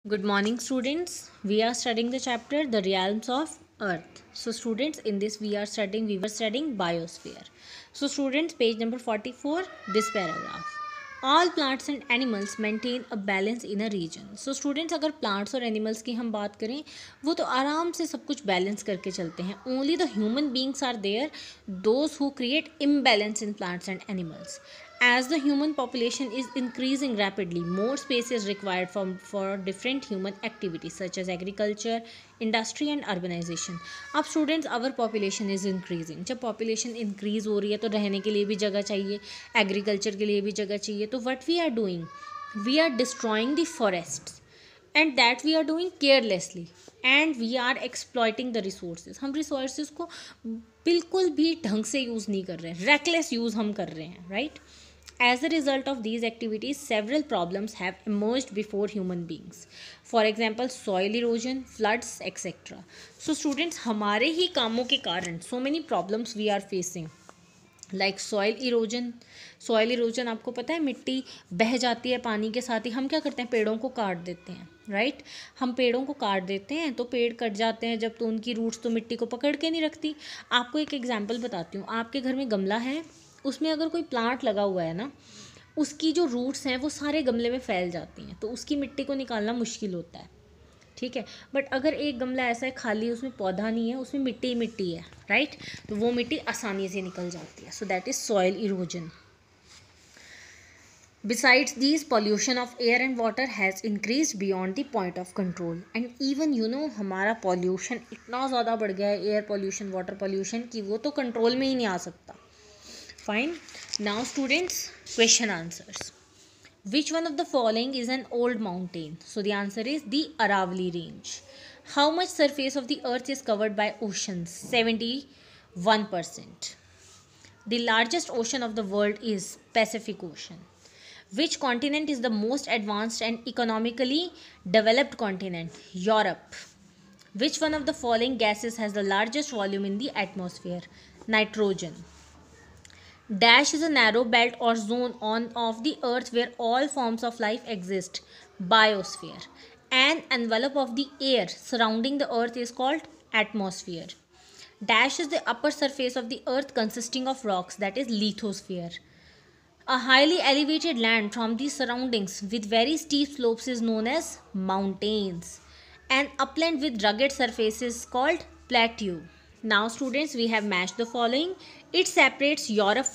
Good morning, students. We are studying the chapter The Realms of Earth. So, students, in this we were studying biosphere. So, students, page number 44, this paragraph. All plants and animals maintain a balance in a region. So, students, अगर plants और animals की हम बात करें, वो तो आराम से सब कुछ balance करके चलते हैं. Only the human beings are there, those who create imbalance in plants and animals. As the human population is increasing rapidly, more space is required for different human activities such as agriculture, industry and urbanization. अब students, our population is increasing. जब population increase हो रही है तो रहने के लिए भी जगह चाहिए, agriculture के लिए भी जगह चाहिए. तो what we are doing? We are destroying the forests. And that we are doing carelessly. And we are exploiting the resources. हम resources को बिल्कुल भी ढंग से यूज़ नहीं कर रहे हैं, reckless यूज़ हम कर रहे हैं, right? As a result of these activities, several problems have emerged before human beings. For example, soil erosion, floods, etc. So students, हमारे ही कामों के कारण so many problems we are facing. Like soil erosion आपको पता है, मिट्टी बह जाती है पानी के साथ ही. हम क्या करते हैं, पेड़ों को काट देते हैं, राइट? हम पेड़ों को काट देते हैं तो पेड़ कट जाते हैं जब, तो उनकी रूट्स तो मिट्टी को पकड़ के नहीं रखती. आपको एक एग्जांपल बताती हूँ. आपके घर में गमला है, उसमें अगर कोई प्लांट लगा हुआ है ना, उसकी जो रूट्स हैं वो सारे गमले में फैल जाती हैं, तो उसकी मिट्टी को निकालना मुश्किल होता है, ठीक है. बट अगर एक गमला ऐसा है खाली, उसमें पौधा नहीं है, उसमें मिट्टी ही मिट्टी है, राइट? तो वो मिट्टी आसानी से निकल जाती है. So that is soil erosion. Besides these, pollution of air and water has increased beyond the point of control. And even हमारा pollution इतना ज़्यादा बढ़ गया है, air pollution, water pollution, कि वो तो control में ही नहीं आ सकता. Fine. Now students, question answers. Which one of the following is an old mountain? So the answer is the Aravalli range. How much surface of the earth is covered by oceans? 71%. The largest ocean of the world is Pacific Ocean. Which continent is the most advanced and economically developed continent? Europe. Which one of the following gases has the largest volume in the atmosphere? Nitrogen. Dash is a narrow belt or zone of the earth where all forms of life exist. Biosphere. An envelope of the air surrounding the earth is called atmosphere. Dash is the upper surface of the earth consisting of rocks, that is lithosphere. A highly elevated land from the surroundings with very steep slopes is known as mountains. An upland with rugged surfaces is called plateau. Now students, we have matched the following. It separates Europe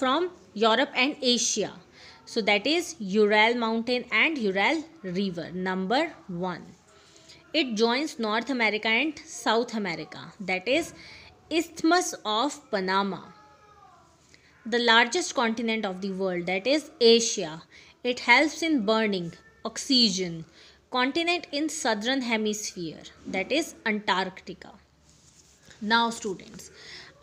and Asia. So that is Ural Mountain and Ural River. Number 1. It joins North America and South America. That is Isthmus of Panama. The largest continent of the world, that is Asia. It helps in burning oxygen. Continent in southern hemisphere, that is Antarctica. Now students,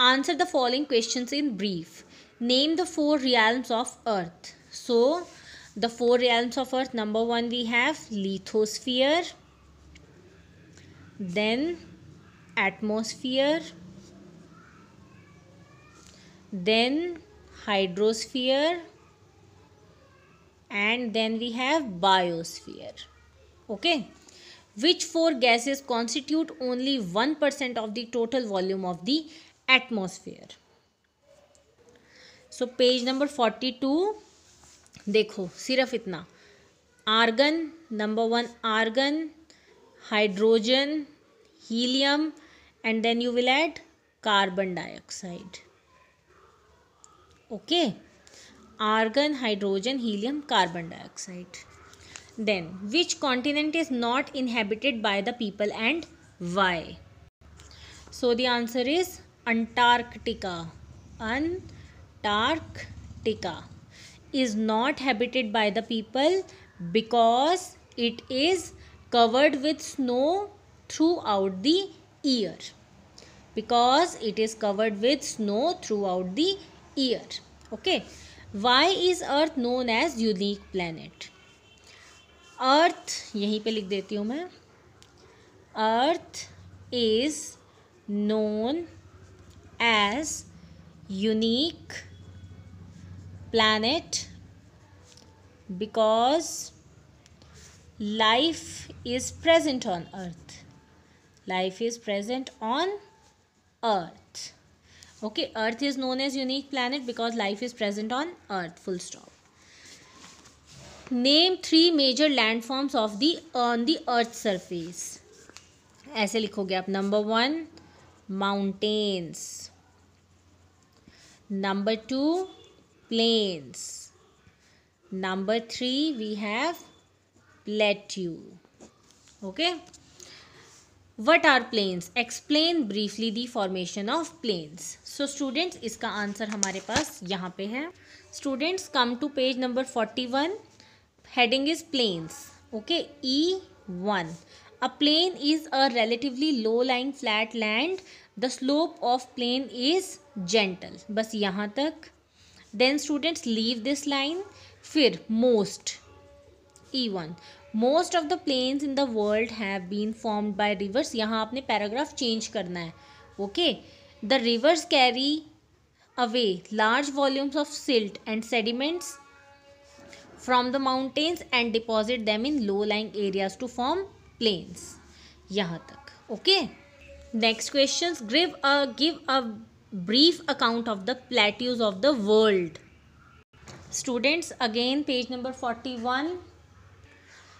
answer the following questions in brief. Name the 4 realms of earth. So the 4 realms of earth, number 1 we have lithosphere, then atmosphere, then hydrosphere, and then we have biosphere. Okay. Which 4 gases constitute only 1% of the total volume of the atmosphere? So page number 42. देखो सिर्फ इतना. Argon, number 1 argon, hydrogen, helium, and then you will add carbon dioxide. Okay. Argon, hydrogen, helium, carbon dioxide. Then, which continent is not inhabited by the people and why? So the answer is Antarctica. Antarctica is not habited by the people because it is covered with snow throughout the year. Because it is covered with snow throughout the year. Okay. Why is Earth known as unique planet? Earth यहीं पे लिख देती हूँ मैं. Earth is known as unique planet because life is present on earth. Life is present on earth. Okay, earth is known as unique planet because life is present on earth, full stop. Name 3 major landforms of the on the earth surface. ऐसे लिखोगे आप. Number 1 mountains, number 2 plains, number 3 we have plateau. Okay, what are plains? Explain briefly the formation of plains. So students, इसका answer हमारे पास यहाँ पे है. Students, come to page number 41. Heading is plains. Okay, E1. A plain is a relatively low-lying flat land. The slope of plain is gentle. बस यहाँ तक. Then students, leave this line. फिर most. E1. Most of the plains in the world have been formed by rivers. यहाँ आपने paragraph change करना है. Okay. The rivers carry away large volumes of silt and sediments from the mountains and deposit them in low-lying areas to form plains. यहाँ तक. Okay. Next questions. Give a brief account of the plateaus of the world. Students, again page number 41.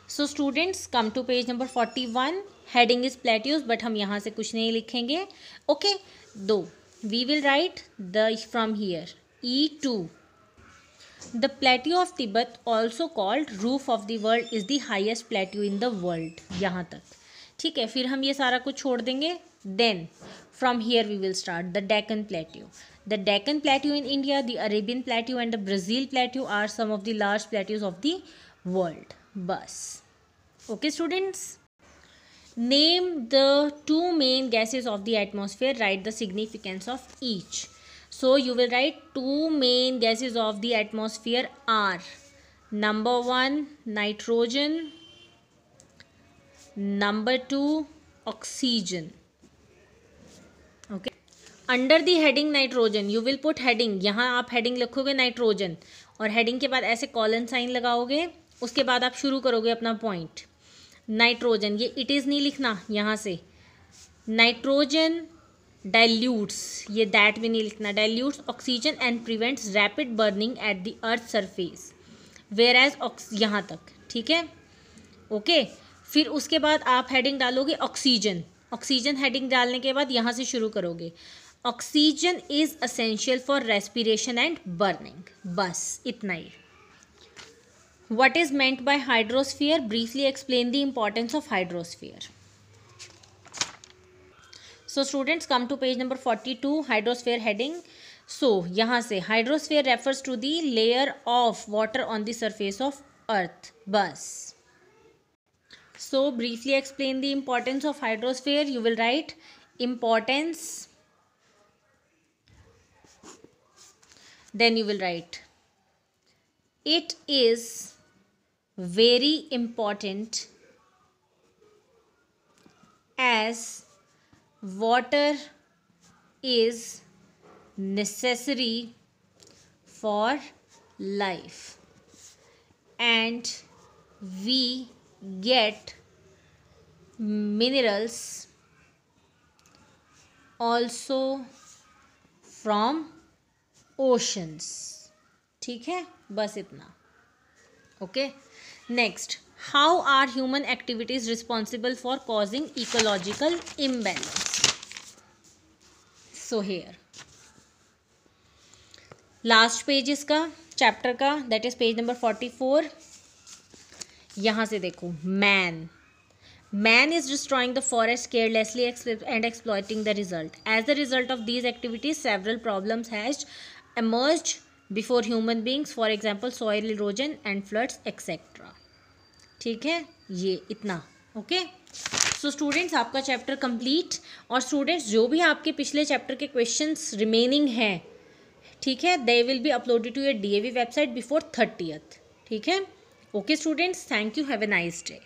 So students, come to page number 41. Heading is plateaus, but हम यहाँ से कुछ नहीं लिखेंगे. Okay. Though we will write the from here. E2. The plateau of Tibet, also called roof of the world, is the highest plateau in the world. यहाँ तक. ठीक है, फिर हम ये सारा कुछ छोड़ देंगे. Then from here we will start the Deccan Plateau. The Deccan Plateau in India, the Arabian Plateau and the Brazil Plateau are some of the large plateaus of the world. बस. Okay students. Name the 2 main gases of the atmosphere. Write the significance of each. So you will write 2 main gases of the atmosphere are number 1 nitrogen, number 2 oxygen. Okay. Under the heading nitrogen you will put heading. यहाँ आप heading लिखोगे nitrogen और heading के बाद ऐसे colon sign लगाओगे. उसके बाद आप शुरू करोगे अपना point. नाइट्रोजन, ये इट इज़ नहीं लिखना यहाँ से. नाइट्रोजन डाइल्यूट्स, ये दैट भी नहीं लिखना. Dilutes oxygen and prevents rapid burning at the earth surface. Whereas यहाँ तक. ठीक है. ओके. फिर उसके बाद आप हेडिंग डालोगे ऑक्सीजन. ऑक्सीजन हेडिंग डालने के बाद यहाँ से शुरू करोगे. Oxygen is essential for respiration and burning. बस इतना ही. What is meant by hydrosphere? Briefly explain the importance of hydrosphere. So students, come to page number 42, hydrosphere heading. So यहाँ से hydrosphere refers to the layer of water on the surface of earth. बस. So briefly explain the importance of hydrosphere. You will write importance. Then you will write it is very important as water is necessary for life and we get minerals also from oceans. ठीक है, बस इतना. Okay. Next, how are human activities responsible for causing ecological imbalance? So here, last page इसका chapter का, that is page number 44. यहाँ से देखो, man is destroying the forest carelessly and exploiting the result. As the result of these activities, several problems has emerged before human beings, for example soil erosion and floods etc. ठीक है, ये इतना. Okay. So students, आपका chapter complete. और students, जो भी आपके पिछले चैप्टर के क्वेश्चंस रिमेनिंग हैं, ठीक है, they will be uploaded to your DAV website before 30th. ठीक है. Okay students, thank you. Have a nice day.